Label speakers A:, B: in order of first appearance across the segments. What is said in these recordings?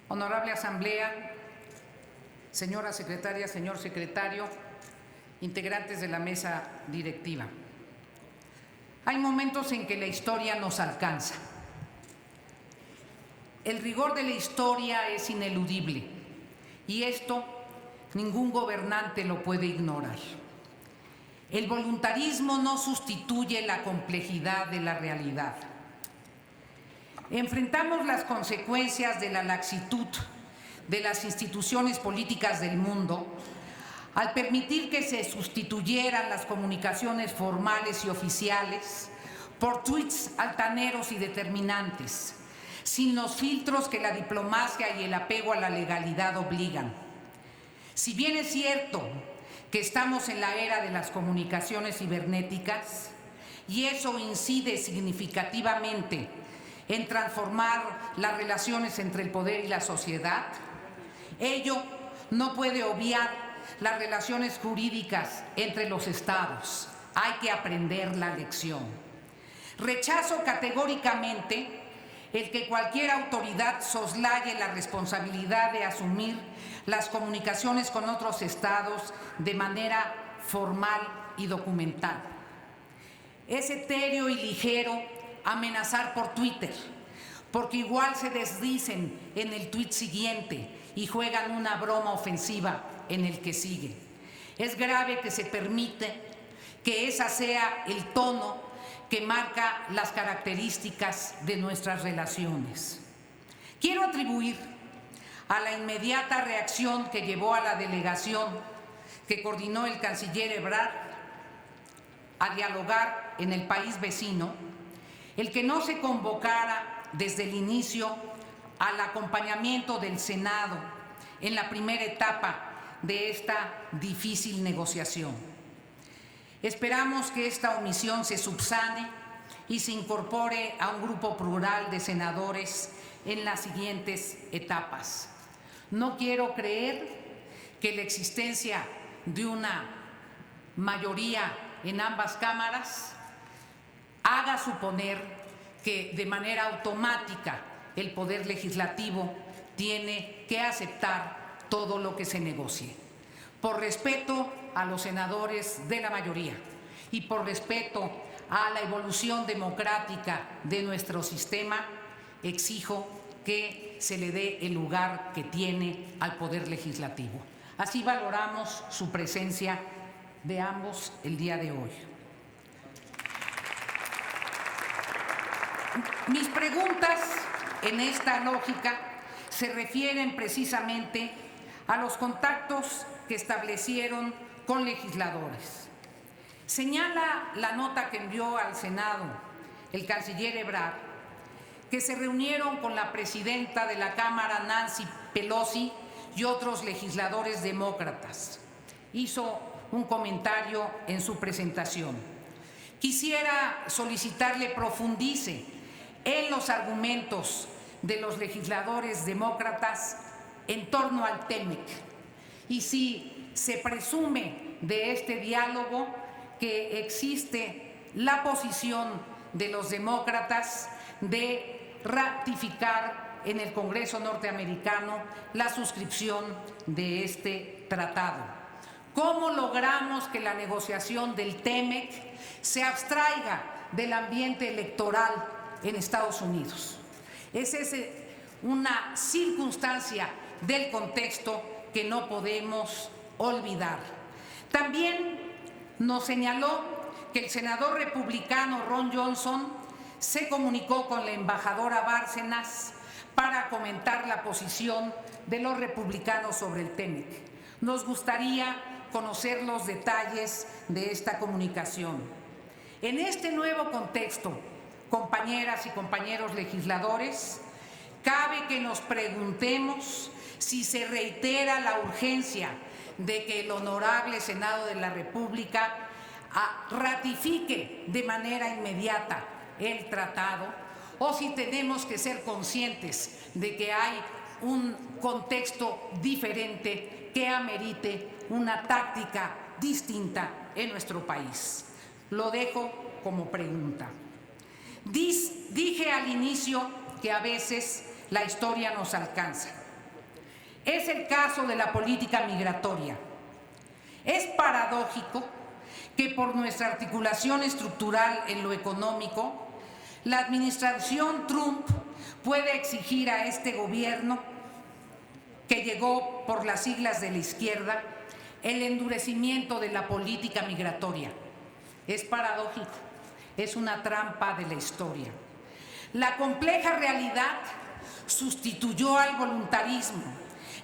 A: Honorable Asamblea, señora secretaria, señor secretario, integrantes de la mesa directiva. Hay momentos en que la historia nos alcanza. El rigor de la historia es ineludible y esto ningún gobernante lo puede ignorar. El voluntarismo no sustituye la complejidad de la realidad. Enfrentamos las consecuencias de la laxitud de las instituciones políticas del mundo al permitir que se sustituyeran las comunicaciones formales y oficiales por tuits altaneros y determinantes, sin los filtros que la diplomacia y el apego a la legalidad obligan. Si bien es cierto que estamos en la era de las comunicaciones cibernéticas, y eso incide significativamente en transformar las relaciones entre el poder y la sociedad, ello no puede obviar las relaciones jurídicas entre los estados. Hay que aprender la lección. Rechazo categóricamente el que cualquier autoridad soslaye la responsabilidad de asumir las comunicaciones con otros estados de manera formal y documental. Es etéreo y ligero amenazar por Twitter, porque igual se desdicen en el tuit siguiente y juegan una broma ofensiva en el que sigue. Es grave que se permite que ese sea el tono que marca las características de nuestras relaciones. Quiero atribuir a la inmediata reacción que llevó a la delegación que coordinó el canciller Ebrard a dialogar en el país vecino el que no se convocara desde el inicio al acompañamiento del Senado en la primera etapa de esta difícil negociación. Esperamos que esta omisión se subsane y se incorpore a un grupo plural de senadores en las siguientes etapas. No quiero creer que la existencia de una mayoría en ambas cámaras haga suponer que de manera automática el Poder Legislativo tiene que aceptar todo lo que se negocie. Por respeto a los senadores de la mayoría y por respeto a la evolución democrática de nuestro sistema, exijo que se le dé el lugar que tiene al Poder Legislativo. Así valoramos su presencia de ambos el día de hoy. Mis preguntas en esta lógica se refieren precisamente a los contactos que establecieron con legisladores. Señala la nota que envió al Senado el canciller Ebrard que se reunieron con la presidenta de la Cámara, Nancy Pelosi, y otros legisladores demócratas. Hizo un comentario en su presentación. Quisiera solicitarle profundice en los argumentos de los legisladores demócratas en torno al TEMEC y si se presume de este diálogo que existe la posición de los demócratas de ratificar en el Congreso norteamericano la suscripción de este tratado. ¿Cómo logramos que la negociación del TEMEC se abstraiga del ambiente electoral en Estados Unidos? Esa es una circunstancia del contexto que no podemos olvidar. También nos señaló que el senador republicano Ron Johnson se comunicó con la embajadora Bárcenas para comentar la posición de los republicanos sobre el TEMEC. Nos gustaría conocer los detalles de esta comunicación. En este nuevo contexto, compañeras y compañeros legisladores, cabe que nos preguntemos si se reitera la urgencia de que el Honorable Senado de la República ratifique de manera inmediata el tratado, o si tenemos que ser conscientes de que hay un contexto diferente que amerite una táctica distinta en nuestro país. Lo dejo como pregunta. Dije al inicio que a veces la historia nos alcanza. Es el caso de la política migratoria. Es paradójico que por nuestra articulación estructural en lo económico, la administración Trump puede exigir a este gobierno, que llegó por las siglas de la izquierda, el endurecimiento de la política migratoria. Es paradójico, es una trampa de la historia. La compleja realidad sustituyó al voluntarismo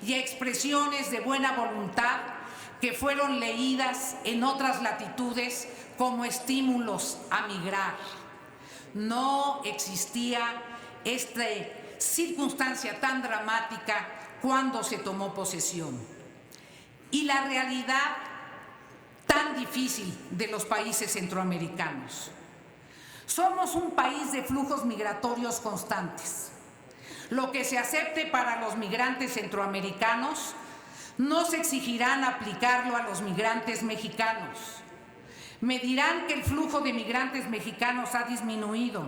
A: y a expresiones de buena voluntad que fueron leídas en otras latitudes como estímulos a migrar. No existía esta circunstancia tan dramática cuando se tomó posesión. Y la realidad tan difícil de los países centroamericanos. Somos un país de flujos migratorios constantes. Lo que se acepte para los migrantes centroamericanos no se exigirán aplicarlo a los migrantes mexicanos. Me dirán que el flujo de migrantes mexicanos ha disminuido.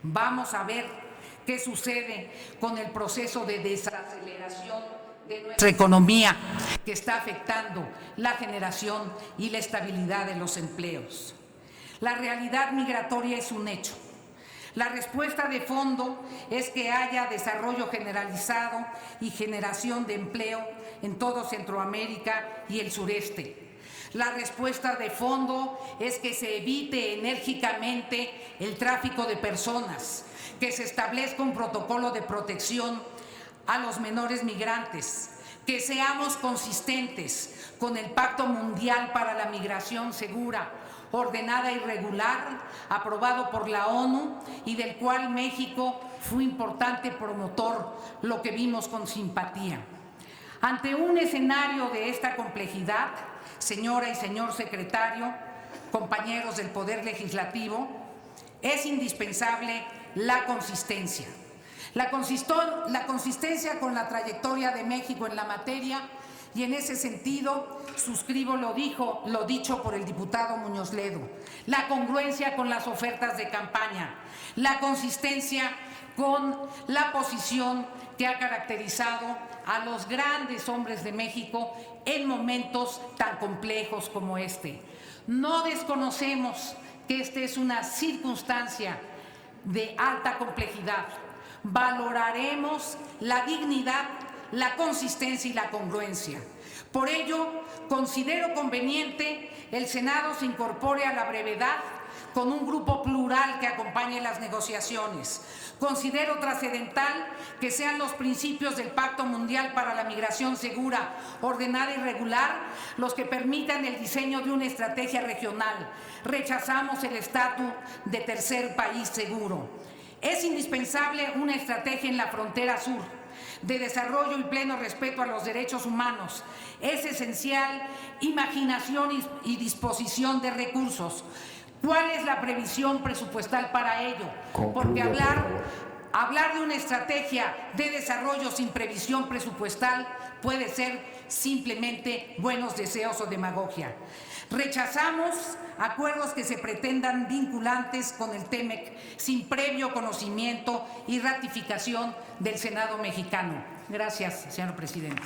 A: Vamos a ver qué sucede con el proceso de desaceleración de nuestra economía que está afectando la generación y la estabilidad de los empleos. La realidad migratoria es un hecho. La respuesta de fondo es que haya desarrollo generalizado y generación de empleo en todo Centroamérica y el sureste. La respuesta de fondo es que se evite enérgicamente el tráfico de personas, que se establezca un protocolo de protección a los menores migrantes, que seamos consistentes con el Pacto Mundial para la Migración Segura, ordenada y regular, aprobado por la ONU y del cual México fue importante promotor, lo que vimos con simpatía. Ante un escenario de esta complejidad, señora y señor secretario, compañeros del Poder Legislativo, es indispensable la consistencia. La consistencia con la trayectoria de México en la materia, y en ese sentido suscribo lo dicho por el diputado Muñoz Ledo, la congruencia con las ofertas de campaña, la consistencia con la posición que ha caracterizado a los grandes hombres de México en momentos tan complejos como este. No desconocemos que esta es una circunstancia de alta complejidad. Valoraremos la dignidad, la consistencia y la congruencia. Por ello, considero conveniente el Senado se incorpore a la brevedad con un grupo plural que acompañe las negociaciones. Considero trascendental que sean los principios del Pacto Mundial para la Migración Segura, Ordenada y Regular los que permitan el diseño de una estrategia regional. Rechazamos el estatus de tercer país seguro. Es indispensable una estrategia en la frontera sur, de desarrollo y pleno respeto a los derechos humanos. Es esencial imaginación y disposición de recursos. ¿Cuál es la previsión presupuestal para ello? Porque hablar de una estrategia de desarrollo sin previsión presupuestal puede ser simplemente buenos deseos o demagogia. Rechazamos acuerdos que se pretendan vinculantes con el TEMEC sin previo conocimiento y ratificación del Senado mexicano. Gracias, señor presidente.